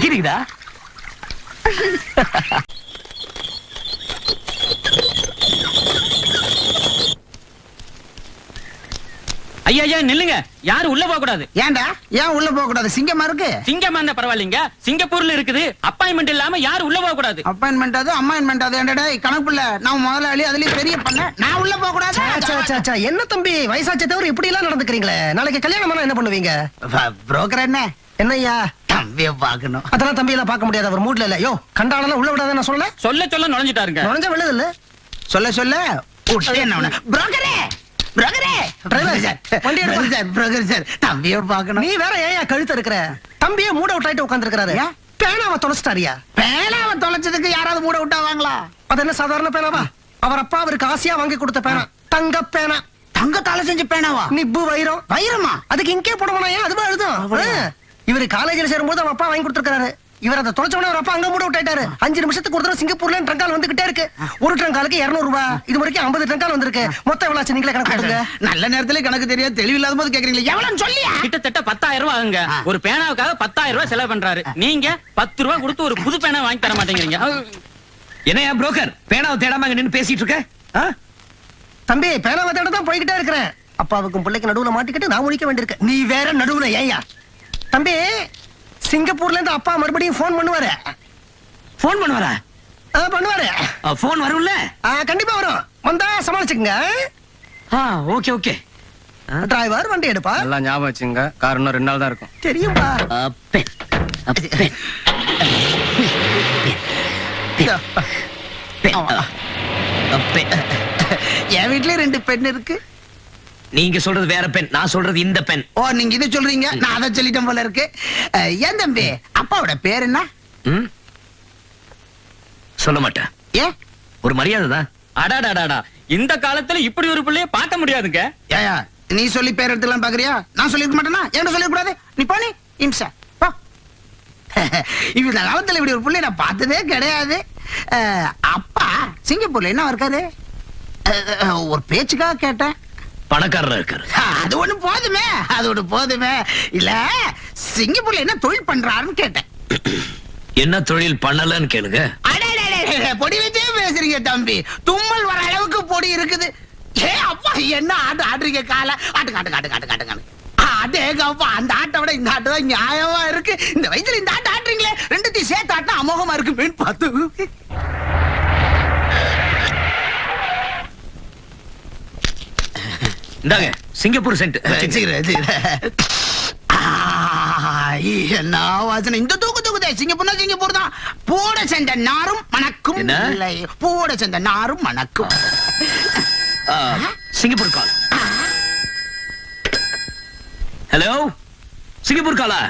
சிக்கிரிக்குதா? ஐயா நில்லுங்க, யாரும் உள்ள போக கூடாது. ஏன்டா ஏன் உள்ள போக கூடாது? சிங்கமா இருக்கு. சிங்கமா இருந்தா பரவாயில்லைங்க, சிங்கப்பூர்ல இருக்குது. அப்பாயின்மெண்ட் இல்லாம யாரும் உள்ள போக கூடாது. அப்பாயின்மெண்ட் அது அம்மாயின்மெண்ட் அது என்னடா கணக்கு இல்ல. நான் முதலாளி, அதுலயும் பெரிய பண்ண, நான் உள்ள போக கூடாது. என்ன தம்பி வயசாச்ச தவிர இப்படி எல்லாம் நடந்துக்கிறீங்களே? நாளைக்கு கல்யாணம் பண்ணா என்ன பண்ணுவீங்க? புரோக்கர் என்ன என்னய்யா தம்பிய பாக்கணும். அதெல்லாம் தம்பி எல்லாம் பார்க்க முடியாது, அவர் மூட்ல இல்ல. யோ கண்டாளெல்லாம் உள்ள விடாத நான் சொல்ல சொல்ல நுழைஞ்சிட்டாருங்க. நுழைஞ்ச விழுது இல்ல சொல்ல சொல்ல புரோக்கரே புரோக்கரே டிரைவர் சார் வண்டி எடுங்க சார். புரோக்கர் சார் தம்பிய பாக்கணும். நீ வேற ஏன் கழுத்து இருக்கிற? தம்பியே மூட விட்டாயிட்டு உட்கார்ந்து இருக்காரு. பேனாவை தொலைச்சிட்டாரியா? பேனாவை தொலைச்சதுக்கு யாராவது மூட விட்டாவாங்களா? அது என்ன சாதாரண பேனாவா? அவர் அப்பா அவருக்கு ஆசையா வாங்கி கொடுத்த பேனா, தங்க பேனா. தங்கத்தால செஞ்ச பேனாவா? நிப்பு வைரம். வைரமா? அதுக்கு இங்கே போடுவானா? ஏன் அதுவா எழுதும்? இவரு காலேஜில் சேரும்போது அவன் அப்பா வாங்கி கொடுத்துருக்காரு. இவர் அதை தொலைச்சவன அவர் அப்பா அங்க மூட விட்டாயிட்டாரு. 5 நிமிஷத்துக்கு ஒரு தடவை சிங்கப்பூர்ல ட்ரங்கால் வந்துகிட்டே இருக்கு. ஒரு ட்ரங்காலுக்கு 200 ரூபாய். இது வரைக்கும் 50 ட்ரங்கால் வந்திருக்கு. மொத்தம் எவ்வளவு ஆச்சு நீங்களே கணக்கு போடுங்க. நல்ல நேரத்துல கணக்கு தெரியாது, தெளிவில்லாத போது கேக்குறீங்களா? எவ்வளவுன்னு சொல்லியா? கிட்டத்தட்ட 10,000 ரூபாய் ஆகுங்க. ஒரு பேனாவுக்காக 10,000 ரூபாய் செலவு பண்றாரு. நீங்க 10 ரூபாய் கொடுத்து ஒரு புது பேனா வாங்கி தர மாட்டேங்கிறீங்க. என்னையா புரோக்கர் பேனாவை தேடாம நின்னு பேசிட்டு இருக்க? தம்பி பேனாவை தேட தான் போய்கிட்டே இருக்கிறேன். அப்பாவுக்கும் பிள்ளைக்கு நடுவுல மாட்டிக்கிட்டு நான் முழிக்க வேண்டியிருக்கு. நீ வேற நடுவுல ஏயா? தம்பி சிங்கப்பூர்ல இருந்து அப்பா மறுபடியும் போன் பண்ணுவாரு. போன் பண்ணுவாரா? பண்ணுவாரு. போன் வரும்ல? கண்டிப்பா வரும். வந்தா சமாளிச்சுக்குங்க. Okay okay. டிரைவர் வண்டி எடுப்பா. நல்லா ஞாபகம் வச்சுங்க, கார் இன்னும் 2 நாள் தான் இருக்கும். தெரியும்பா. என் வீட்லயே 2 பெண் இருக்கு. நீங்க சொல்றது வேற பெண், நான் சொல்றது இந்த பெண். ஓ நீங்க இதை சொல்றீங்க, நான் அதை சொல்லிட்டேன் போல இருக்கு. ஏன் தம்பி அப்பாவோட பேர் என்ன? சொல்ல மாட்டேன். ஏன்? ஒரு மரியாதை தான். அடாடாடாடா, இந்த காலத்துல இப்படி ஒரு பிள்ளைய பார்க்க முடியாதுங்க. ஏயா நீ சொல்லி பேர் எடுத்துலாம் பாக்குறியா? நான் சொல்லிருக்க மாட்டேனா? என்ன சொல்லிருக்க கூடாது? நீ போனி இம்சா போ. இந்த காலத்துல இப்படி ஒரு பிள்ளை நான் பார்த்ததே கிடையாது. அப்பா சிங்கப்பூர்ல என்ன இருக்காரு? ஒரு பேச்சுக்காக கேட்டேன். பணக்காரரா இருக்காரு. அது ஒண்ணு போதுமே, அது ஒண்ணு போதுமே. இல்ல சிங்கப்பூர்ல என்ன தொழில் பண்றாருன்னு கேட்டேன். என்ன தொழில் பண்ணலன்னு கேளுங்க. பொடி வச்சே பேசுறீங்க தம்பி. தும்மல் வர அளவுக்கு பொடி இருக்குது. ஏ அப்பா என்ன ஆட்டு ஆட்டுறீங்க? கால ஆட்டு காட்டு காட்டு காட்டு காட்டு காட்டு. அந்த ஆட்டை விட இந்த ஆட்டு தான் நியாயமா இருக்கு. இந்த வயசுல இந்த ஆட்டு ஆட்டுறீங்களே, 2த்தையும் சேர்த்து ஆட்டினா அமோகமா இருக்கு. பார்த்து இந்தாங்க சிங்கப்பூர் சென்ட். என்ன வாசனை இந்த தூக்குதே. சிங்கப்பூர் தான். பூட சென்ற நாரும் மணக்கும். இல்லை பூட சென்ற நாரும் மணக்கும். சிங்கப்பூர் கால். ஹலோ சிங்கப்பூர் காலா?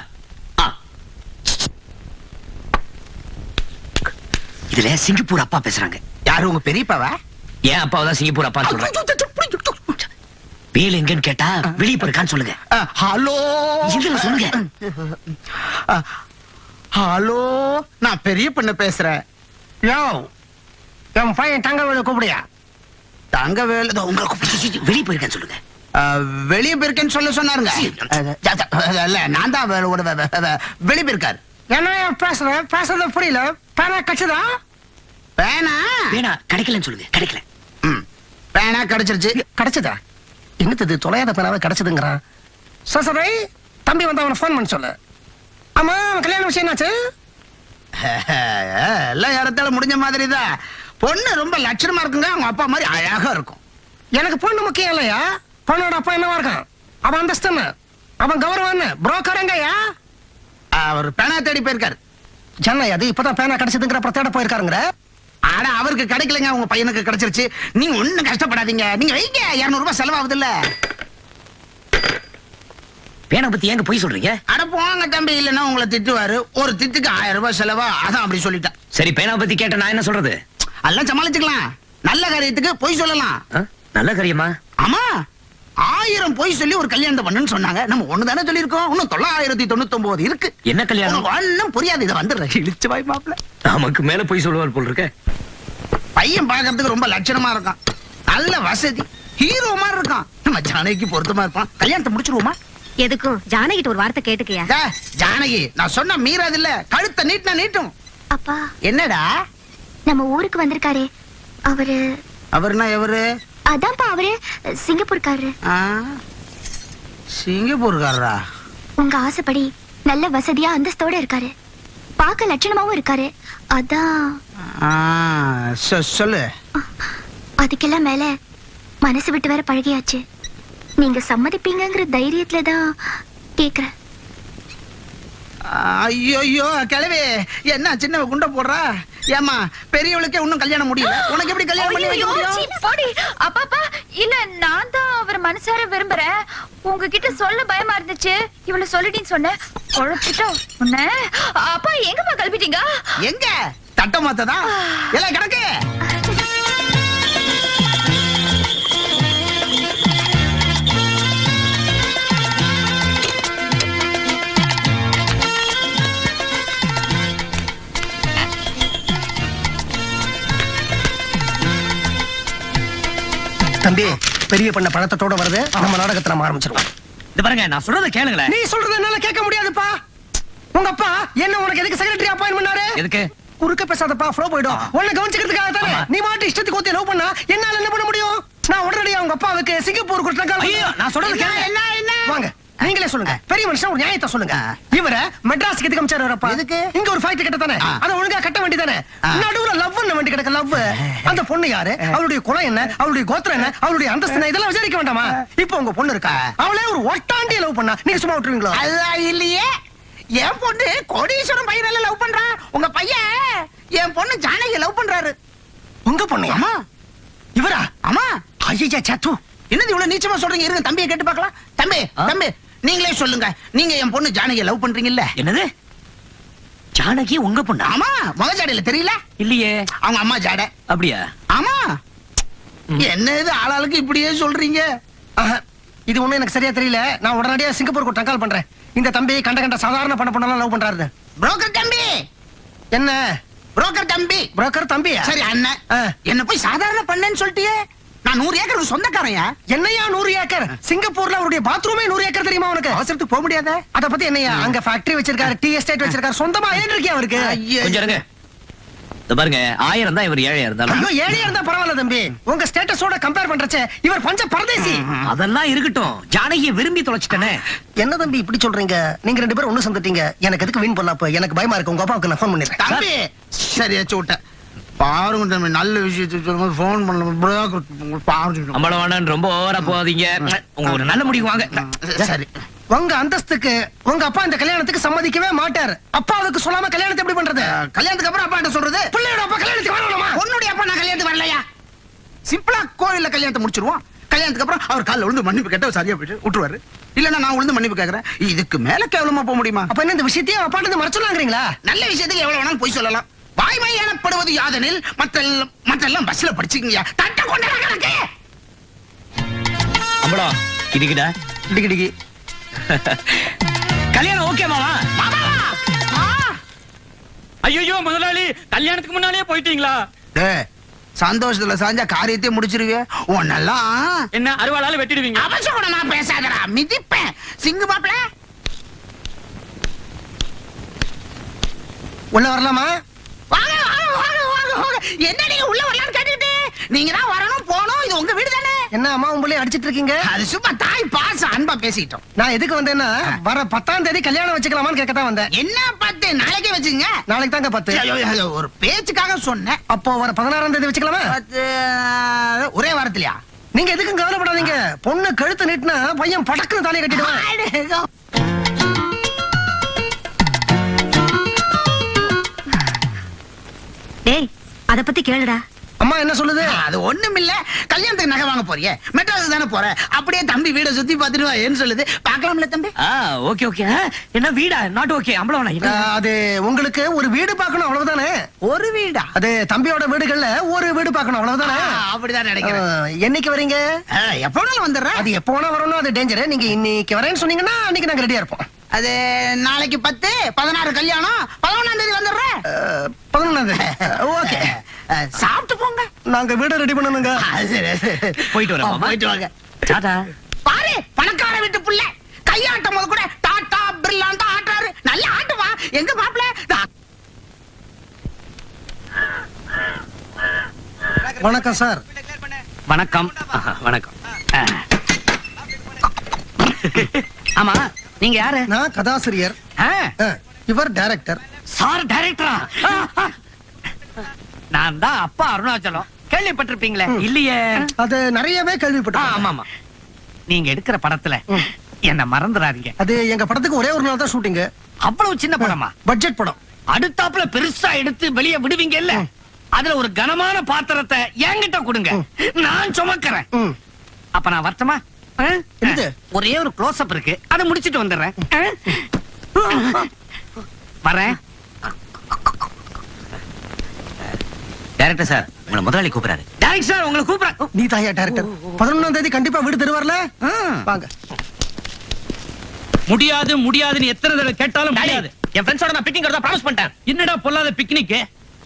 இதுல சிங்கப்பூர் அப்பா பேசுறாங்க. யாரு உங்க பெரியப்பாவா? ஏன் அப்பாவை தான் சிங்கப்பூர் அப்பா சொல்றேன். வேலை எங்கன்னு கேட்டா வெளியே போயிருக்கான்னு சொல்லுங்க. ஹலோ சொல்லுங்க. ஹலோ நான் பெரிய பண்ண பேசுறேன். என் பையன் தங்க வேலை கூப்பிடியா? தங்க வேலை வெளியே போயிருக்கான்னு சொல்லுங்க. வெளியே போயிருக்கேன்னு சொல்ல சொன்னாருங்க. இல்ல நான் தான் வெளியே போயிருக்காரு. என்ன பேசுறது புரியல. பேனா கட்சிதா? பேனா பேனா கிடைக்கலன்னு சொல்லுங்க. கிடைக்கல. பேனா கிடைச்சிருச்சு. கிடைச்சதா? என்னது தொலையாத பேனாவே கிடைச்சதுங்கிறான். சரி தம்பி வந்து அவனை போன் பண்ண சொல்லு. ஆமா கல்யாண விஷயம் என்னாச்சு? எல்லாம் இடத்தால முடிஞ்ச மாதிரி தான். பொண்ணு ரொம்ப லட்சணமா இருக்குங்க. அவங்க அப்பா மாதிரி அழகா இருக்கும். எனக்கு பொண்ணு முக்கியம் இல்லையா? பொண்ணோட அப்பா என்னவா இருக்கான்? அவன் அந்தஸ்து என்ன? அவன் கௌரவம் என்ன? புரோக்கருங்கய்யா. அவர் பேனா தேடி போயிருக்காரு. ஜன்னை அது இப்பதான் பேனா கிடைச்சதுங்கிற அப்புறம் தேட போயிருக்காருங்கிற. ஆனா அவருக்கு கிடைக்கலங்க, உங்க பையனுக்கு கிடைச்சிருச்சு. நீங்க ஒண்ணும் கஷ்டப்படாதீங்க. நீங்க வைங்க, 200 ரூபாய் செலவாகுது இல்ல. பேனா பத்தி ஏங்க போய் சொல்றீங்க? அட போங்க தம்பி, இல்லன்னா உங்களை திட்டுவாரு. ஒரு திட்டுக்கு 1000 ரூபாய் செலவா? அதான் அப்படி சொல்லிட்டேன். சரி பேனா பத்தி கேட்ட நான் என்ன சொல்றது? எல்லாம் சமாளிச்சுக்கலாம். நல்ல காரியத்துக்கு பொய் சொல்லலாம். நல்ல காரியமா? ஆமா 1000 பொய் சொல்லி ஒரு கல்யாணத்தை பண்ணுன்னு சொன்னாங்க. நம்ம ஒண்ணுதானே சொல்லிருக்கோம். இன்னும் 999 இருக்கு. என்ன கல்யாணம்? ஒண்ணும் புரியாது. இதை வந்துடுறேன் இழிச்சு வாய் மாப்பிள்ள. நமக்கு மேல பொய் சொல்லுவார் போல் இருக்க. பையன் பாக்குறதுக்கு ரொம்ப லட்சணமா இருக்கான். நல்ல வசதி, ஹீரோ மாதிரி இருக்கான். நம்ம ஜானகிக்கு பொருத்தமா இருப்பான். கல்யாணத்தை முடிச்சிருவோமா? எதுக்கும் ஜானகிட்ட ஒரு வார்த்தை கேட்டுக்கியா. டே, ஜானகி நான் சொன்ன மீறாது இல்ல, கழுத்தை நீட்டினா நீட்டும். அப்பா என்னடா நம்ம ஊருக்கு வந்திருக்காரே அவரு அவருனா எவரு? அதான்ப்பா அவரு சிங்கப்பூர்காரரு. ஆ, சிங்கப்பூர்காரரா? உங்க ஆசைப்படி நல்ல வசதியா அந்தஸ்தோட இருக்காரு, பார்க்க லட்சணமாவும் இருக்காரு. அதான் ஆ, சொல்லு. அதுக்கெல்லாம் மேல மனசு விட்டு வேற பழகியாச்சு. நீங்க சம்மதிப்பீங்கங்கிற தைரியத்துல தான் கேக்குறேன். ஐயோ கிழவி, என்ன சின்னவ குண்ட போடுறா? ஏமா பெரியவளுக்கே இன்னும் கல்யாணம் முடியல, உனக்கு எப்படி கல்யாணம் பண்ணி வைக்க முடியும்? அப்பா இல்ல, நான் தான் அவர் மனசார விரும்புறேன். உங்ககிட்ட சொல்ல பயமா இருந்துச்சு, இவள சொல்லிட்டேன்னு சொன்னேன். குழப்பிட்டோம் உன்ன. அப்பா எங்கப்பா கிளம்பிட்டீங்க? எங்க தட்ட மாத்ததா எல்லாம் கிடக்கு. தம்பி, பெரிய பண்ண பணத்தோட வருது, நம்ம நாடகத்தை நம்ம ஆரம்பிச்சிருவோம். இந்த பாருங்க, நான் சொல்றத கேளுங்களேன். நீ சொல்றது என்னால கேட்க முடியாதுப்பா. உங்க அப்பா என்ன உனக்கு எதுக்கு செக்ரட்டரி அப்பாயின்ட் பண்ணாரு? எதுக்கு? குறுக்க பேசாதப்பா, ஃப்ளோ போய்டும். உன்னை கவனிச்சுக்கிறதுக்காக தானே. நீ மாட்டு இஷ்டத்துக்கு ஊத்தி லவ் பண்ணா என்னால என்ன பண்ண முடியும்? நான் உடனடியா உங்க அப்பாவுக்கு சிங்கப்பூர் குற்றக்கால. ஐயோ, நான் சொல்றது கேளுங்க. என்ன வாங்க, நீங்களே சொல்லுங்க. பெரிய மனுஷன் ஒரு நியாயத்தை சொல்லுங்க. இவர மெட்ராஸ்க்கு எதுக்கு அமிச்சாரு வரப்பா? எதுக்கு? இங்க ஒரு ஃபைட் கட்ட தானே, அத ஒழுங்கா கட்ட வேண்டியதானே. நடுவுல லவ் பண்ண வேண்டி கிடக்க லவ். அந்த பொண்ணு யாரு, அவளுடைய குலம் என்ன, அவளுடைய கோத்திரம் என்ன, அவளுடைய அந்தஸ்து என்ன, இதெல்லாம் விசாரிக்க வேண்டாமா? இப்போ உங்க பொண்ணு இருக்கா, அவளே ஒரு ஒட்டாண்டிய லவ் பண்ணா நீங்க சும்மா விட்டுருவீங்களா? அதான் இல்லையே, என் பொண்ணு கோடீஸ்வரன் பையனால லவ் பண்றா. உங்க பையன் என் பொண்ணு ஜானகி லவ் பண்றாரு. உங்க பொண்ணு? ஆமா. இவரா? ஆமா. ஐயா சத்து, என்னது இவ்வளவு நீச்சமா சொல்றீங்க? இருங்க தம்பியை கேட்டு பார்க்கலாம். தம்பி தம்பி, நீங்களே சொல்லுங்க, நீங்க என் பொண்ணு ஜானகியை லவ் பண்றீங்கல்ல? என்னது? ஜானகி உங்க பொண்ணா? ஆமா. முக ஜாடையில தெரியல? இல்லையே. அவங்க அம்மா ஜாடை. அப்படியா? ஆமா. என்ன இது ஆளாளுக்கு இப்படியே சொல்றீங்க? ஆஹா, இது ஒண்ணு எனக்கு சரியா தெரியல. நான் உடனடியா சிங்கப்பூருக்கு டங்கால் பண்றேன். இந்த தம்பி கண்ட சாதாரண பண்ணலாம் லவ் பண்றாரு. புரோக்கர் தம்பி. என்ன புரோக்கர் தம்பி? புரோக்கர் தம்பியா? சரி அண்ணன், என்ன போய் சாதாரண பண்ணேன்னு சொல்லிட்டியே. நான் 100 ஏக்கர் சொந்தக்காரையா? என்னையா 100 ஏக்கர்? சிங்கப்பூர்ல அவருடைய பாத்ரூமே 100 ஏக்கர் தெரியுமா உனக்கு? அவசரத்துக்கு போக முடியாத. அத பத்தி என்னையா? அங்க ஃபேக்டரி வச்சிருக்காரு, டீ எஸ்டேட் வச்சிருக்காரு, சொந்தமா ஏன் இருக்கியா அவருக்கு? கொஞ்சம் இருங்க. இந்த பாருங்க, 1000 தான் இவர் ஏழையா இருந்தாலும். ஐயோ, ஏழையா இருந்தா பரவாயில்ல தம்பி. உங்க ஸ்டேட்டஸோட கம்பேர் பண்றச்சே இவர் பஞ்ச பரதேசி. அதெல்லாம் இருக்கட்டும், ஜானகியை விரும்பி தொலைச்சிட்டேனே. என்ன தம்பி இப்படி சொல்றீங்க? நீங்க 2 பேரும் ஒண்ணு சந்துட்டீங்க. எனக்கு எதுக்கு வீண் பண்ணலாம்? எனக்கு பயமா இருக்கு. உங்க அப்பாவுக்கு நான் ஃபோன் பண்ணிடுறேன். தம்பி சரி வச்சு விட்டேன். பாருங்க தம்பி, நல்ல விஷயத்துக்கு சொல்லும்போது போன் பண்ண பாருங்க. அம்பளம் வேணான்னு ரொம்ப ஓவரா போகாதீங்க. உங்க ஒரு நல்ல முடிவு வாங்க. சரி. உங்க அந்தஸ்துக்கு உங்க அப்பா இந்த கல்யாணத்துக்கு சம்மதிக்கவே மாட்டாரு. அப்பாவுக்கு சொல்லாம கல்யாணத்தை எப்படி பண்றது? கல்யாணத்துக்கு அப்புறம் அப்பா என்ன சொல்றது? பிள்ளையோட அப்பா கல்யாணத்துக்கு வரணுமா? உன்னுடைய அப்பா நான் கல்யாணத்துக்கு வரலையா? சிம்பிளா கோவில்ல கல்யாணத்தை முடிச்சிருவோம். கல்யாணத்துக்கு அப்புறம் அவர் கால்ல விழுந்து மன்னிப்பு கேட்ட சரியா போயிட்டு விட்டுருவாரு. இல்லன்னா நான் விழுந்து மன்னிப்பு கேக்குறேன். இதுக்கு மேல கேவலமா போக முடியுமா? அப்ப என்ன இந்த விஷயத்தையே அப்பாட்ட இருந்து மறைச்சலாங்கிறீங்களா? நல்ல விஷயத்துக்கு எவ்வளவு வேணாலும் போய் சொல்லலாம். வாய்மை எனப்படுவது யாதெனில் மற்றெல்லாம் பஸ்ல படிச்சுக்கீங்க. தட்ட கொண்டா கணக்கு. அம்பளம் கிடிக்கிடா. டிகி டிகி. கல்யாணம் ஓகே மாமா? ஐயோ முதலாளி, கல்யாணத்துக்கு முன்னாலே போயிட்டீங்களா? சந்தோஷத்துல சாஞ்சா காரியத்தை முடிச்சிருவே. உன்னெல்லாம் என்ன அறுவாளால வெட்டிடுவீங்க? அவசரமா பேசாதடா, மிதிப்பேன். சிங்கு மாப்பிள உள்ள வரலாமா? வாங்க வாங்க வாங்க வாங்க வாங்க. என்ன நீங்க உள்ள வரலாம்னு கேட்டுக்கிட்டு? நீங்க தான் வரணும் போணும், இது உங்க வீடு தானே. என்ன அம்மா உங்களே அடிச்சிட்டு இருக்கீங்க? அது சும்மா தாய் பாசம், அன்பா பேசிட்டோம். நான் எதுக்கு வந்தேன்னா வர 10ஆம் தேதி கல்யாணம் வச்சுக்கலாமான்னு கேட்கத்தான் வந்தேன். என்ன 10? நாளைக்கே வச்சுங்க. நாளைக்கு தாங்க 10. ஐயோ, ஒரு பேச்சுக்காக சொன்னேன். அப்போ வர 16ஆம் தேதி வச்சுக்கலாமா? 10 ஒரே வாரத்திலயா? நீங்க எதுக்கும் கவலைப்படாதீங்க. பொண்ணு கழுத்து நீட்டினா பையன் படக்குன்னு தாலியை கட்டிடுவான். டேய், அத பத்தி கேளுடா. அம்மா என்ன சொல்லுது? அது ஒண்ணும் இல்ல. கல்யாணத்துக்கு நகை வாங்க போறியே, மெட்ராஸ் தானே போற, அப்படியே தம்பி வீட சுத்தி பாத்துட்டு வா ஏன்னு சொல்லுது. பாக்கலாம்ல தம்பி? Okay okay. என்ன வீடா? Not okay. அம்பளம் வேணாம். அது உங்களுக்கு ஒரு வீடு பார்க்கணும் அவ்வளவுதானே. ஒரு வீடா? அது தம்பியோட வீடுகள்ல ஒரு வீடு பார்க்கணும் அவ்வளவுதானே. அப்படிதான் நினைக்கிறேன். என்னைக்கு வரீங்க? எப்ப வேணாலும் வந்துடுறேன். அது எப்போ வேணா வரணும், அது டேஞ்சர். நீங்க இன்னைக்கு வரேன்னு சொன்னீங்கன்னா அன்னைக்கு நாங்க ரெடியா இருப்போம். அது நாளைக்கு 10, 16 கல்யாணம், 11ஆம் தேதி வந்துடுறேன். 11ஆம் தேதி ஓகே. சாப்பிட்டு போங்க. நாங்க வீட ரெடி பண்ணணுங்க. போயிட்டு வரேன். போயிட்டு வாங்க. டாடா. பாரு, பணக்கார வீட்டு புள்ள கையாட்டம் போது கூட டாடா பிர்லான் தான் ஆட்டுறாரு. நல்ல ஆட்டுவா எங்க மாப்பிள்ள. வணக்கம் சார். வணக்கம். வணக்கம். ஆமா, நீங்க யாரு? நான் கதாசிரியர், இவர் டைரக்டர். சார் டைரக்டரா? நான் தான் அப்பா அருணாச்சலம். கேள்விப்பட்டிருப்பீங்களே? இல்லையே. அது நிறையவே கேள்விப்பட்டேன். ஆமா ஆமா. நீங்க எடுக்கிற படத்துல என்ன மறந்துடாதீங்க. அது எங்க படத்துக்கு ஒரே ஒரு நாள் தான் ஷூட்டிங். அவ்வளவு சின்ன படமா? பட்ஜெட் படம். அடுத்தாப்புல பெருசா எடுத்து வெளியே விடுவீங்க இல்ல, அதுல ஒரு கனமான பாத்திரத்தை என்கிட்ட கொடுங்க, நான் சுமக்கிறேன். அப்ப நான் வரட்டுமா? என்னது? ஒரே ஒரு க்ளோஸ் அப் இருக்கு, அதை முடிச்சிட்டு வந்துடுறேன். வரேன். டைரக்டர் சார், உங்களை முதலாளி கூப்பிடுறாரு. டைரக்டர் சார், உங்களை கூப்பிடுறாரு. நீ தாயா டைரக்டர்? 11ஆம் தேதி கண்டிப்பா வீடு தருவார்ல? வாங்க. முடியாது முடியாதுன்னு எத்தனை தடவை கேட்டாலும் முடியாது. என் ஃப்ரெண்ட்ஸோட நான் பிக்னிக் வரதா ப்ராமிஸ் பண்ணிட்டேன். என்னடா பொல்லாத பிக்னிக்?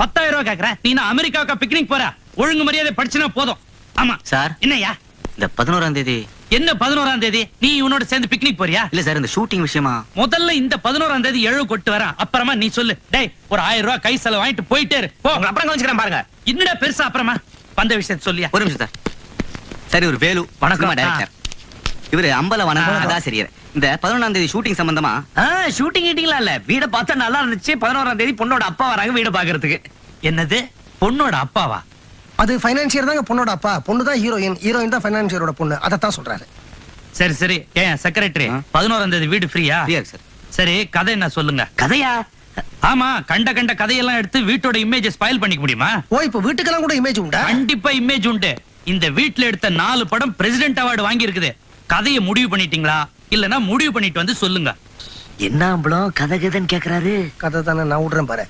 10,000 ரூபாய் கேக்குறேன். நீ நான் அமெரிக்காவுக்கு பிக்னிக் போற? ஒழுங்கு மரியாதை படிச்சுனா போதும். ஆமா சார். என்னய்யா? இந்த 11ஆம் தேதி. என்ன 11ஆம் தேதி? நீ இவனோட சேர்ந்து பிக்னிக் போறியா? இல்ல சார், இந்த ஷூட்டிங் விஷயமா. முதல்ல இந்த 11ஆம் தேதி எழு கொட்டு வரேன், அப்புறமா நீ சொல்லு. டேய், ஒரு 1000 ரூபாய் கை செலவு வாங்கிட்டு போயிட்டே இரு. போ. உங்களை அப்புறம் கவனிச்சுக்கிறேன் பாருங்க. என்னடா பெருசா அப்புறமா வந்த விஷயத்தை சொல்லியா? ஒரு நிமிஷம் சார். சரி, ஒரு வேலு. வணக்கம் டைரக்டர். இவரு அம்பலவனம் கதாசிரியர். இந்த 11ஆம் தேதி ஷூட்டிங் சம்பந்தமா. ஷூட்டிங் கீட்டிங்லாம் இல்ல, வீட பார்த்தா நல்லா இருந்துச்சு. 11ஆம் தேதி பொண்ணோட அப்பா வராங்க வீட பாக்குறதுக்கு. என்னது, பொண்ணோட அப்பாவா? அது ஃபைனான்சியர் தாங்க பொண்ணோட அப்பா. பொண்ணு தான் ஹீரோயின், ஹீரோயின் தான் ஃபைனான்சியரோட பொண்ணு. அதத்தான் சொல்றாரு. சரி சரி. ஏன் செக்ரட்டரி, 11ஆம் தேதி வீடு ஃப்ரீயா? சார். சரி, கதை என்ன சொல்லுங்க. கதையா? ஆமா, கண்ட கண்ட கதையெல்லாம் எடுத்து வீட்டோட இமேஜ் ஸ்பாயில் பண்ணிக்க முடியுமா? ஓ, இப்ப வீட்டுக்கெல்லாம் கூட இமேஜ் உண்டா? கண்டிப்பா இமேஜ் உண்டு. இந்த வீட்ல எடுத்த 4 படம் பிரசிடென்ட் அவார்டு வாங்கி இருக்குது. கதையை முடிவு பண்ணிட்டீங்களா? இல்லனா முடிவு பண்ணிட்டு வந்து சொல்லுங்க. என்ன அம்பளம் கதை கதைன்னு கேக்குறாரு? கதை தானே, நான் விடுறேன் பாரு.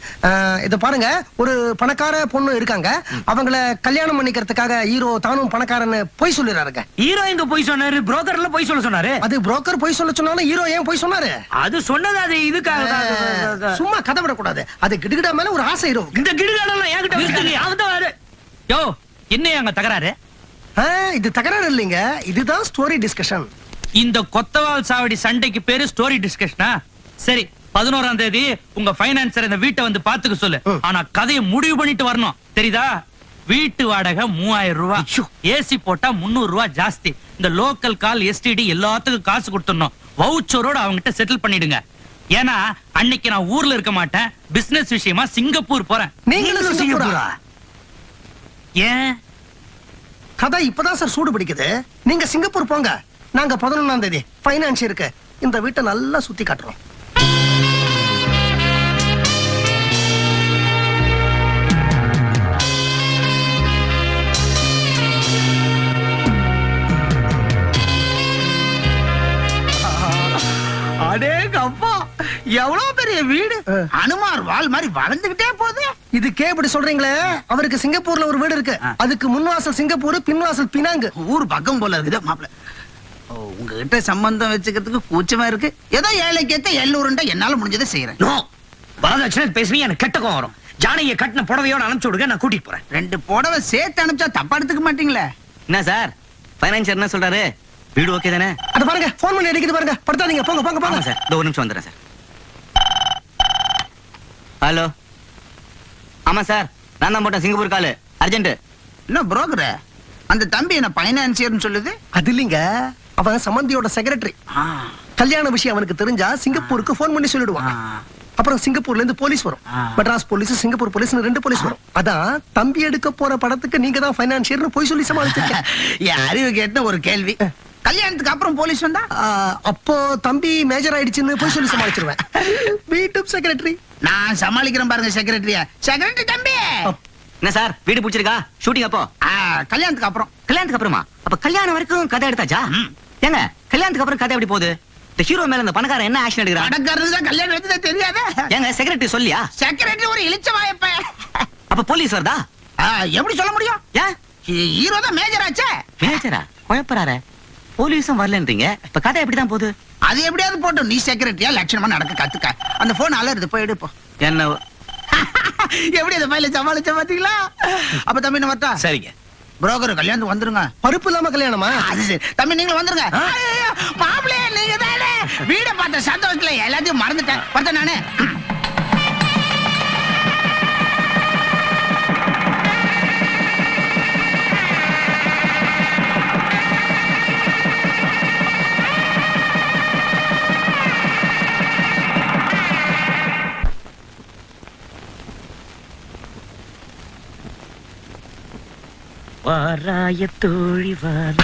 இத பாருங்க, ஒரு பணக்கார பொண்ணு இருக்காங்க. அவங்கள கல்யாணம் பண்ணிக்கிறதுக்காக ஹீரோ தானும் பணக்காரன்னு பொய் சொல்லிடுறாருங்க. ஹீரோ எங்க போய் சொன்னாரு? புரோக்கர்ல போய் சொல்ல சொன்னாரு. அது புரோக்கர் பொய் சொல்ல சொன்னாலும் ஹீரோ ஏன் பொய் சொன்னாரு? அது சொன்னது அது இதுக்காக. சும்மா கதை விடக்கூடாது. அது கிடுகிடா மேல ஒரு ஆசை ஹீரோ. இந்த கிடுகாடெல்லாம் என்கிட்ட நிறுத்துங்க, அவன்தான் வாரு. யோ, என்ன அங்க தகராறு? இது தகராறு இல்லைங்க, இதுதான் ஸ்டோரி டிஸ்கஷன். இந்த கொத்தவால் சாவடி சண்டைக்கு பேரு ஸ்டோரி டிஸ்கஷனா? சரி, 11ஆம் தேதி உங்க பைனான்சர் இந்த வீட்டை வந்து பாத்துக்க சொல்லு. ஆனா கதையை முடிவு பண்ணிட்டு வரணும், தெரியுதா? வீட்டு வாடகை 3000 ரூபாய், ஏசி போட்டா 300 ரூபாய் ஜாஸ்தி. இந்த லோக்கல் கால் எஸ்டிடி எல்லாத்துக்கும் காசு கொடுத்துடணும். வவுச்சரோட அவங்ககிட்ட செட்டில் பண்ணிடுங்க. ஏன்னா அன்னைக்கு நான் ஊர்ல இருக்க மாட்டேன், பிசினஸ் விஷயமா சிங்கப்பூர் போறேன். நீங்களும் சிங்கப்பூரா? ஏன்? கதை இப்பதான் சார் சூடு பிடிக்குது. நீங்க சிங்கப்பூர் போங்க, நாங்க 11ஆம் தேதி பைனான்சியருக்கு இந்த வீட்டை நல்லா சுத்தி காட்டுறோம். அடேங்கப்பா, எவ்வளவு பெரிய வீடு! அனுமார் வால் மாதிரி வளர்ந்துகிட்டே போகுது. இதுக்கே இப்படி சொல்றீங்களே, அவருக்கு சிங்கப்பூர்ல ஒரு வீடு இருக்கு. அதுக்கு முன்வாசல் சிங்கப்பூர், பின்வாசல் பினாங்கு. ஊர் பக்கம் போல இருக்குது மாப்பிள்ள. உங்ககிட்ட சம்பந்தம் வச்சுக்கிறதுக்கு கூச்சமா இருக்கு. ஏதோ ஏழைக்கு ஏத்த எல்லூருண்டா என்னால முடிஞ்சதை செய்யறேன். நோ, வரதட்சணை பேசுவீங்க, எனக்கு கெட்ட கோவம் வரும். ஜானகியை கட்டின புடவையோட அனுப்பிச்சு விடுங்க, நான் கூட்டிட்டு போறேன். 2 புடவை சேர்த்து அனுப்பிச்சா தப்பா எடுத்துக்க மாட்டீங்களே? என்ன சார், பைனான்சியர் என்ன சொல்றாரு? வீடு ஓகே தானே? அது பாருங்க, போன் பண்ணி அடிக்குது பாருங்க. படுத்தாதீங்க, போங்க போங்க போங்க. சார், இந்த ஒரு நிமிஷம் வந்துடுறேன் சார். ஹலோ. ஆமா சார், நான் தான் போட்டேன் சிங்கப்பூர் காலு, அர்ஜென்ட். என்ன புரோக்கர், அந்த தம்பி என்ன பைனான்சியர்னு சொல்லுது? அது இல்லைங்க, அவன் சம்பந்தியோட செக்ரட்டரி. கல்யாண விஷயம் அவனுக்கு தெரிஞ்சா சிங்கப்பூருக்கு போன் பண்ணி சொல்லிடுவான். அப்புறம் சிங்கப்பூர்ல இருந்து போலீஸ் வரும். Madras police, Singapore police, 2 police வரும். அதான் தம்பி எடுக்க போற படத்துக்கு நீங்க தான் பைனான்சியர்னு போய் சொல்லி சமாளிச்சிருக்கேன். என் அறிவு கேட்ட ஒரு கேள்வி, கல்யாணத்துக்கு அப்புறம் போலீஸ் வந்தா? அப்போ தம்பி மேஜர் ஆயிடுச்சுன்னு போய் சொல்லி சமாளிச்சிருவேன். வீட்டு செக்ரட்டரி நான் சமாளிக்கிறேன் பாருங்க. செக்ரட்டரியா? செக்ரட்டரி தம்பி. என்ன சார், வீடு பிடிச்சிருக்கா? ஷூட்டிங் அப்போ? கல்யாணத்துக்கு அப்புறம். கல்யாணத்துக்கு அப்புறமா? அப்ப கல்யாணம் வரைக்கும் கதை எடுத்தாச்சா? ஏங்க, கல்யாணத்துக்கு அப்புறம் கதை எப்படி போகுது? இந்த ஹீரோ மேல இந்த பணக்காரன் என்ன ஆக்ஷன் எடுக்கிறான்? பணக்காரருக்கு தான் கல்யாணம் வச்சதே தெரியாதே. ஏங்க, செக்ரட்டரி சொல்லியா? செக்ரட்டரி ஒரு இளிச்ச வாயப்ப. அப்ப போலீஸ் வருதா? எப்படி சொல்ல முடியும்? ஏன்? ஹீரோ தான் மேஜர் ஆச்சே. மேஜரா? குழப்பறாரே. போலீஸும் வரலன்றீங்க, இப்ப கதை எப்படிதான் போகுது? அது எப்படியாவது போட்டோம். நீ செக்ரட்டரியா லட்சணமா நடக்க கத்துக்க. அந்த போன் அலருது, போய் எடுப்போம். என்ன? எப்படி அந்த பையில சமாளிச்ச பாத்தீங்களா? அப்ப தம்பி நம்ம வரட்டா? சரிங்க. புரோக்கர் கல்யாணத்துக்கு வந்துருங்க. பருப்பு இல்லாம கல்யாணமா? அது சரி. தம்பி நீங்களும் வந்துருங்க. ஐயோ, மாப்பிள்ளையே நீங்க தானே. வீட பார்த்த சந்தோஷத்துல எல்லாத்தையும் மறந்துட்டேன். பார்த்தேன் நானு. வாராய தோழி வார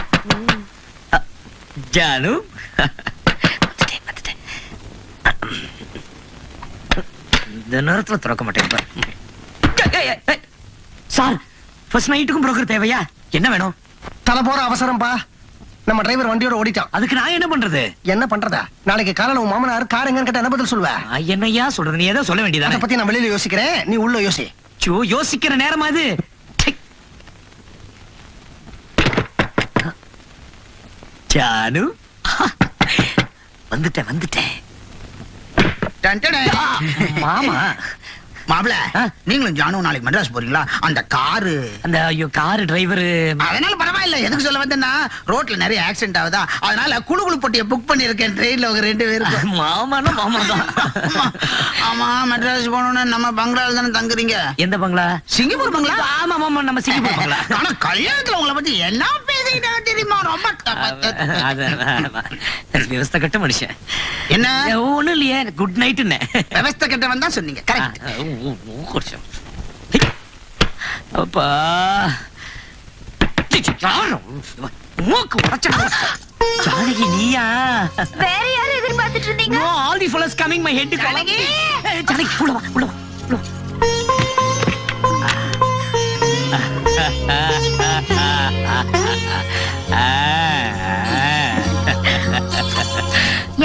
ஜானு இந்த நேரத்துல திறக்க மாட்டேன் சார். ஃபர்ஸ்ட் நைட்டுக்கும் புரோக்கர் தேவையா? என்ன வேணும்? தலை போற அவசரம்பா. நம்ம டிரைவர் வண்டியோட ஓடிட்டான். அதுக்கு நான் என்ன பண்றது? என்ன பண்றதா? நாளைக்கு காலையில உன் மாமனார் கார் எங்கன்னு கேட்டா என்ன பதில் சொல்லுவ? என்னையா சொல்றது? நீ ஏதோ சொல்ல அதை வேண்டியதானே. பத்தி நான் வெளியில யோசிக்கிறேன், நீ உள்ள யோசி. யோசிக்கிற நேரமா இது? ஜானு வந்துட்டேன். மாமா மாப்பிள்ள நீங்களும் ஜானும் நாளைக்கு மெட்ராஸ் போறீங்களா? அந்த காரு அந்த கார் டிரைவர் அதனால பரவாயில்ல. எதுக்கு சொல்ல வந்தேன்னா ரோட்ல நிறைய ஆக்சிடென்ட் ஆகுதா, அதனால குழு பொட்டியை புக் பண்ணிருக்கேன். ட்ரெயின்ல ஒரு 2 பேருக்கு. மாமானா மாமா தான். ஆமா மெட்ராஸ் போகணும்னு நம்ம பங்களால தானே தங்குறீங்க. எந்த பங்களா? சிங்கப்பூர் பங்களா? ஆமா மாமா, நம்ம சிங்கப்பூர் பங்களா. ஆனா கல்யாணத்துல உங்களை பத்தி என்ன பேசிக்கிட்டாங்க தெரியுமா? ரொம்ப விவஸ்தை கட்ட மனுஷன். என்ன ஒண்ணும் இல்லையே, குட் நைட். விவஸ்தை கட்டவன் தான் சொன்னீங்க. கரெக்ட். அப்பா மூக்கு உடைச்சா. ஜானகி நீயா? வேற யாரும் எதிர்பார்த்துட்டு இருந்தீங்க? No, all the fellas coming, my head. Janaki! Janaki, உள்ள வா, உள்ள வா, உள்ள வா.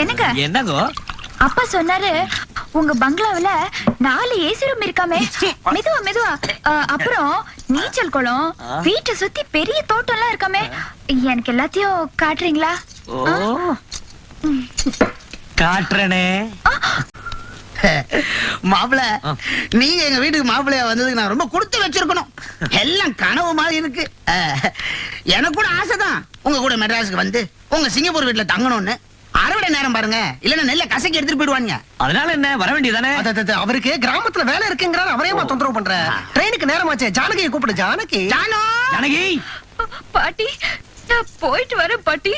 என்னங்க என்னங்கோ? அப்பா சொன்னாரு உங்க பங்களாவுல 4 ஏசி ரூம் இருக்காமே. மெதுவா அப்புறம் நீச்சல் குளம், வீட்டை சுத்தி பெரிய தோட்டம் எல்லாம் இருக்காமே. எனக்கு எல்லாத்தையும் காட்டுறீங்களா? ஓ காட்டுறனே. மாப்பிள்ள நீங்க எங்க வீட்டுக்கு மாப்பிள்ளையா வந்ததுக்கு நான் ரொம்ப கொடுத்து வச்சிருக்கணும். எல்லாம் கனவு மாதிரி இருக்கு. எனக்கு கூட ஆசைதான் உங்க கூட மெட்ராஸுக்கு வந்து உங்க சிங்கப்பூர் வீட்டுல தங்கணும்னு. அறுவடை நேரம் பாருங்க, இல்லன்னா நெல்ல கசக்கி எடுத்துட்டு போயிடுவாங்க. அதனால என்ன, வர வேண்டியதானே? அவருக்கு கிராமத்துல வேலை இருக்குங்கிறார், அவரே தொந்தரவு பண்ற. ட்ரெயினுக்கு நேரமாச்சே, ஜானகியை கூப்பிடு. ஜானகி, ஜானகி பாட்டி நான் போயிட்டு வரேன் பாட்டி.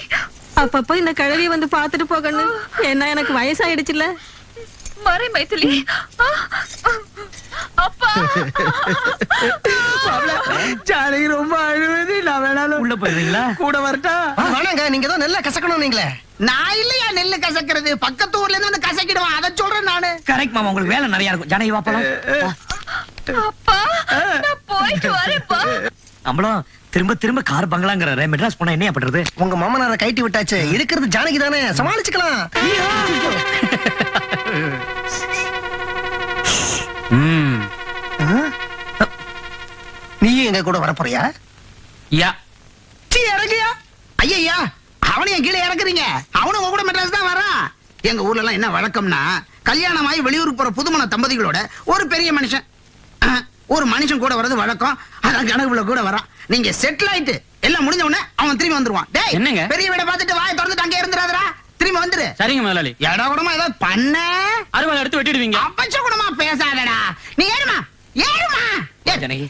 அப்பப்போ இந்த கழுவி வந்து பாத்துட்டு போகணும். என்ன எனக்கு வயசாயிடுச்சுல. மறை மைதிலி. அப்பா ஜானகி ரொம்ப அழுவது. நான் வேணாலும் உள்ள போயிருந்தீங்களா? கூட வரட்டா? வேணாங்க, நீங்க ஏதோ நெல்ல கசக்கணும். நீங்களே நான் இல்லையா நெல்லு கசக்கிறது, பக்கத்து ஊர்ல இருந்து வந்து கசக்கிடுவான். அதை சொல்றேன் நானு. கரெக்ட் மாமா, உங்களுக்கு வேலை நிறைய இருக்கும். ஜானகி வா போலாம். அப்பா நான் போயிட்டு வரேன்ப்பா. நம்மளும் திரும்ப திரும்ப கார் பங்களாங்கற மெட்ராஸ் போனா என்ன பண்றது? உங்க மாமனாரை கைட்டி விட்டாச்சு, இருக்கிறது ஜானகி தானே, சமாளிச்சுக்கலாம். நீயும் எங்க கூட வர போறியா? யா இறங்கியா? ஐயா அவனையும் கீழே இறக்குறீங்க. அவனும் உங்க கூட மெட்ராஸ் தான் வரான். எங்க ஊர்ல எல்லாம் என்ன வழக்கம்னா, கல்யாணமாயி வெளியூருக்கு போற புதுமண தம்பதிகளோட ஒரு பெரிய மனுஷன் ஒரு மனுஷன் கூட வர்றது வழக்கம். அதான் கணக்குல கூட வரான். நீங்க செட்டில் ஆயிட்டு எல்லாம் முடிஞ்ச உடனே அவன் திரும்பி வந்துருவான். டேய் என்னங்க? பெரிய வீட பார்த்துட்டு வாயை திறந்துட்டு அங்கே இருந்துறாதடா, திரும்பி வந்துரு. சரிங்க முதலாளி. எடா கூடமா ஏதாவது பண்ண அறுவாள் எடுத்து வெட்டிடுவீங்க. அப்பச்ச கூடமா பேசாதடா. நீ ஏறுமா ஏறுமா. ஜானகி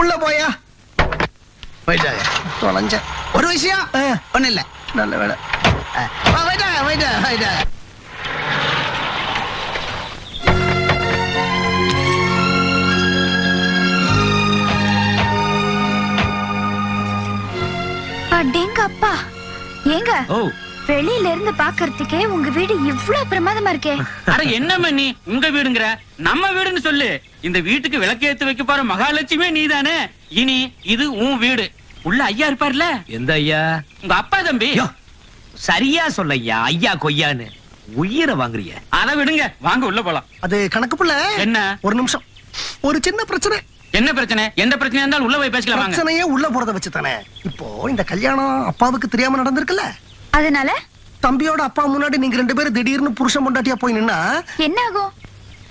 உள்ள போயா போயிட்டாங்க. தொலைஞ்ச ஒரு விஷயம் ஒண்ணு இல்ல. நல்ல வேலை. போயிட்டா. அடேங்க அப்பா. ஏங்க ஓ வெளியில இருந்து பாக்குறதுக்கே உங்க வீடு இவ்ளோ பிரமாதமா இருக்கே. அட என்ன மண்ணி உங்க வீடுங்கற, நம்ம வீடுன்னு சொல்லு. இந்த வீட்டுக்கு விளக்கேத்து வைக்க போற மகாலட்சுமி நீதானே. இனி இது உன் வீடு. உள்ள ஐயா இருப்பார்ல. எந்த ஐயா? உங்க அப்பா தம்பி. சரியா சொல்ல ஐயா. ஐயா கொய்யான்னு உயிரை வாங்குறிய. அத விடுங்க, வாங்க உள்ள போலாம். அது கணக்கு புள்ள. என்ன? ஒரு நிமிஷம், ஒரு சின்ன பிரச்சனை. என்ன பிரச்சனை? எந்த பிரச்சனையா இருந்தாலும் உள்ள போய் பேசலாம் வாங்க. பிரச்சனையே உள்ள போறத வச்சு தானே. இப்போ இந்த கல்யாணம் அப்பாவுக்கு தெரியாம நடந்திருக்குல்ல. அதனால தம்பியோட அப்பா முன்னாடி நீங்க 2 பேரும் திடீர்னு புருஷன் பொண்டாட்டியா போய் நின்னா என்ன ஆகும்?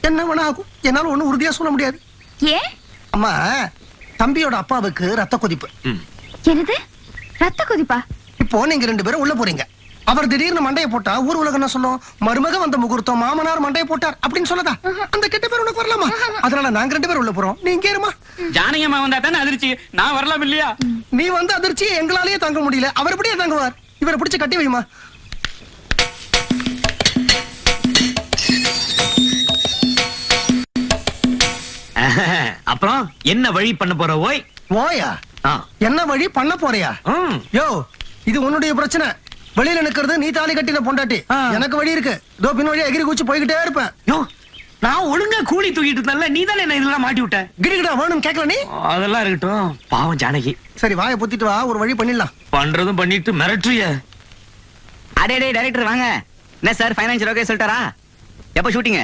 என்ன வேணா ஆகும். என்னால ஒண்ணும் உறுதியா சொல்ல முடியாது. ஏன்? அம்மா, தம்பியோட அப்பாவுக்கு ரத்த கொதிப்பு. என்னது ரத்த கொதிப்பா? இப்போ நீங்க 2 பேரும் உள்ள போறீங்க. அவர் திடீர்னு மண்டையை போட்டா ஊர் உலகம் என்ன சொல்லும்? மருமக வந்த முகூர்த்தம், மாமனார் மண்டையை போட்டார் அப்படின்னு சொல்லதா? அந்த கெட்ட பேர் உனக்கு வரலாமா? அதனால நாங்க 2 பேரும் உள்ள போறோம், நீ இங்கே இருமா. ஜானகியம்மா வந்தா தானே அதிர்ச்சி, நான் வரலாம் இல்லையா? நீ வந்து அதிர்ச்சியை எங்களாலேயே தாங்க முடியல, அவர் எப்படியே தாங்குவார்? இவரை பிடிச்சு கட்டி வைமா. அப்புறம் என்ன வழி பண்ண போற ஓய்? ஓயா? ஆ. என்ன வழி பண்ண போறியா? ம். யோ, இது உன்னுடைய பிரச்சனை. வெளியில நிக்கிறது நீ தாலி கட்டின பொண்டாட்டி. ஆ. எனக்கு வழி இருக்கு. இதோ பின் வழியா எகிரி குச்சி போய்கிட்டே இருப்பேன். யோ, நான் ஒழுங்கா கூலி தூக்கிட்டு இருந்தேன்ல, நீ தானே என்ன இதெல்லாம் மாட்டி விட்ட. கிரிக்கிட்டா வேணும் கேட்கல நீ? அதெல்லாம் இருக்கட்டும், பாவம் ஜானகி. சரி வாயை பொத்திட்டு வா, ஒரு வழி பண்ணிடலாம். பண்றதும் பண்ணிட்டு மிரட்டுறிய. அடே டைரக்டர் வாங்க. என்ன சார் ஃபைனான்சியல் ஓகே சொல்லிட்டாரா? எப்ப ஷூட்டிங்?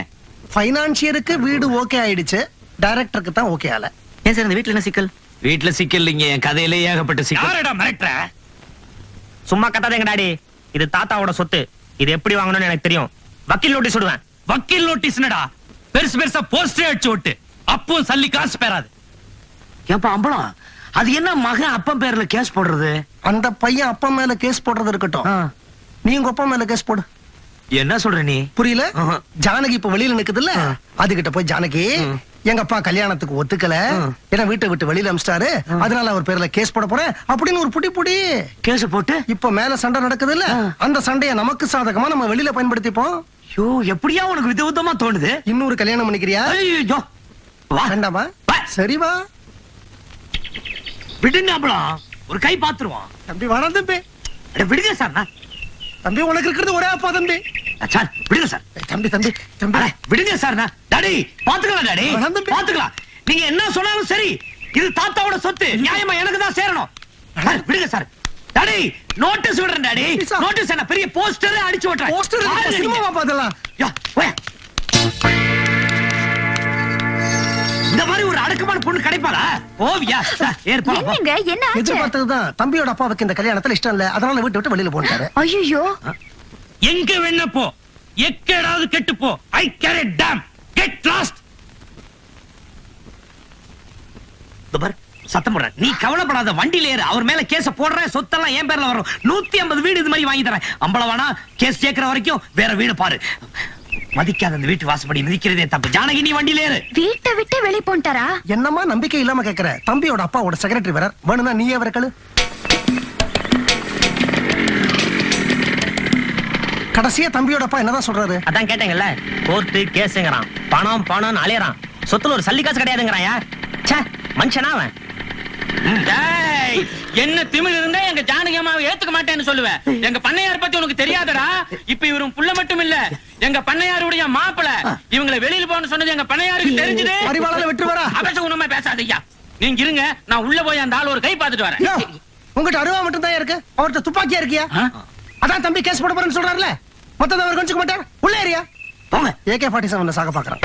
பைனான்சியருக்கு வீடு ஓகே ஆயிடுச்சு, டைரக்டருக்கு தான் ஓகே ஆல. ஏன் சார் இந்த வீட்ல என்ன சிக்கல்? வீட்ல சிக்கல் இல்லைங்க, என் கதையிலே ஏகப்பட்ட சிக்கல். யாரடா மிரட்டுற? சும்மா கத்தாதேங்க டாடி, இது தாத்தாவோட சொத்து. இது எப்படி வாங்கணும்னு எனக்கு தெரியும். வக்கீல் நோட்டீஸ் விடுவேன். வக்கீல் நோட்டீஸ்னடா, பெருசு பெருசா போஸ்டர் அடிச்சு ஓட்டு. அப்பவும் சல்லி காசு பெறாது. ஏன்பா அம்பளம், அது என்ன மகன் அப்பன் பேர்ல கேஸ் போடுறது? அந்த பையன் அப்பா மேல கேஸ் போடுறது இருக்கட்டும், நீ உங்க அப்பா மேல கேஸ் போடு. என்ன சொல்ற நீ? புரியல? ஜானகி இப்ப வெளியில நிக்குதுல்ல, அதுகிட்ட போய் ஜானகி எங்க அப்பா கல்யாணத்துக்கு ஒத்துக்கல, ஏன்னா வீட்டை விட்டு வெளியில அமிச்சிட்டாரு, அதனால அவர் பேர்ல கேஸ் போட போறேன் அப்படின்னு ஒரு புடி கேஸ் போட்டு இப்ப மேல சண்டை நடக்குது இல்ல, அந்த சண்டைய நமக்கு சாதகமா நம்ம வெளியில பயன்படுத்திப்போம். ஐயோ, எப்படியா உனக்கு விதவிதமா தோணுது? இன்னொரு கல்யாணம் பண்ணிக்கிறியா? ஐயோ, வா. வேண்டாமா? வா. சரி வா. விடுங்க அம்பளம், ஒரு கை பாத்துருவோம். தம்பி வாடா தம்பி. அட விடுங்க சார். தம்பி உனக்கு இருக்கிறது ஒரே அப்பா தம்பி. சார் விடுங்க சார். தம்பி தம்பி தம்பி அட, விடுங்க சார். டாடி பாத்துக்கலாம், டாடி வேணாம் தம்பி. பாத்துக்கலாம். நீங்க என்ன சொன்னாலும் சரி, இது தாத்தாவோட சொத்து, நியாயமா எனக்கு தான் சேரணும். சார், விடுங்க சார். டாடி நோட்டீஸ் விடுறேன் டாடி. சார். நோட்டீஸ் என்ன பெரிய போஸ்டர் அடிச்சு ஓட்டுறேன். போஸ்டர் சினிமாவா பாத்தலாம். யா, போயா. இந்த மாதிரி ஒரு அடக்கமான பொண்ணு கிடைப்பாளா? ஓவியா ஏற்பா. என்னங்க என்ன ஆச்சு? எதிர்பார்த்ததுதான். தம்பியோட அப்பாவுக்கு இந்த கல்யாணத்துல இஷ்டம் இல்ல, அதனால வீட்டை விட்டு வெளியில போட்டாரு. ஐயோ, எங்க வேணா போ, எக்கடாவது கெட்டு போ. I care it damn. Get lost. சத்தம் போடுற. நீ கவலைப்படாத, வண்டியில ஏறு. அவர் மேல கேஸ போடுற, சொத்தெல்லாம் என் பேர்ல வரும். 150 வீடு இது மாதிரி வாங்கி தரேன். அம்பளவானா கேஸ் கேட்கிற வரைக்கும் வேற வீடு பாரு. மதிக்காத அந்த வீட்டு வாசப்படி மிதிக்கிறதே தப்பு. ஜானகி நீ வண்டியில ஏறு. வீட்டை விட்டு வெளிய போன்ட்டாரா? என்னமா நம்பிக்கை இல்லாம கேக்குற? தம்பியோட அப்பாவோட செக்ரட்டரி வர வேணும்னா நீயே வரக்கலு. கடைசியா தம்பியோட அப்பா என்னதான் சொல்றாரு? அதான் கேட்டேங்கல்ல, கோர்ட்டு கேஸுங்கிறான், பணம் பணம் அலையறான், சொத்துல ஒரு சல்லி காசு கிடையாதுங்கிறாயா? ச்சே, மனுஷனா அவன்? டேய், என்ன திமிரு இருந்தா எங்க ஜானகி அம்மாவை ஏத்துக்க மாட்டேன்னு சொல்லுவேன். எங்க பண்ணையார் பத்தி உனக்கு தெரியாதடா. இப்ப இவரும் புள்ள மட்டும் இல்ல, எங்க பண்ணையாருடைய மாப்பிள. இவங்களை வெளியில போன்னு சொன்னது எங்க பண்ணையாருக்கு தெரிஞ்சது. அறிவாளால வெற்றி வரா. அபச உண்மை பேசாதய்யா. நீங்க இருங்க, நான் உள்ள போய் அந்த ஆள் ஒரு கை பார்த்துட்டு வரேன். யோ, உங்ககிட்ட அருவா மட்டும் தான் இருக்கு, அவர்கிட்ட துப்பாக்கியா இருக்கியா? அதான் தம்பி கேஸ் போட போறேன்னு சொல்றாருல, மத்தத அவர் கொஞ்சம் மாட்டார். உள்ள ஏரியா போங்க. AK-47 சாக பாக்குறான்.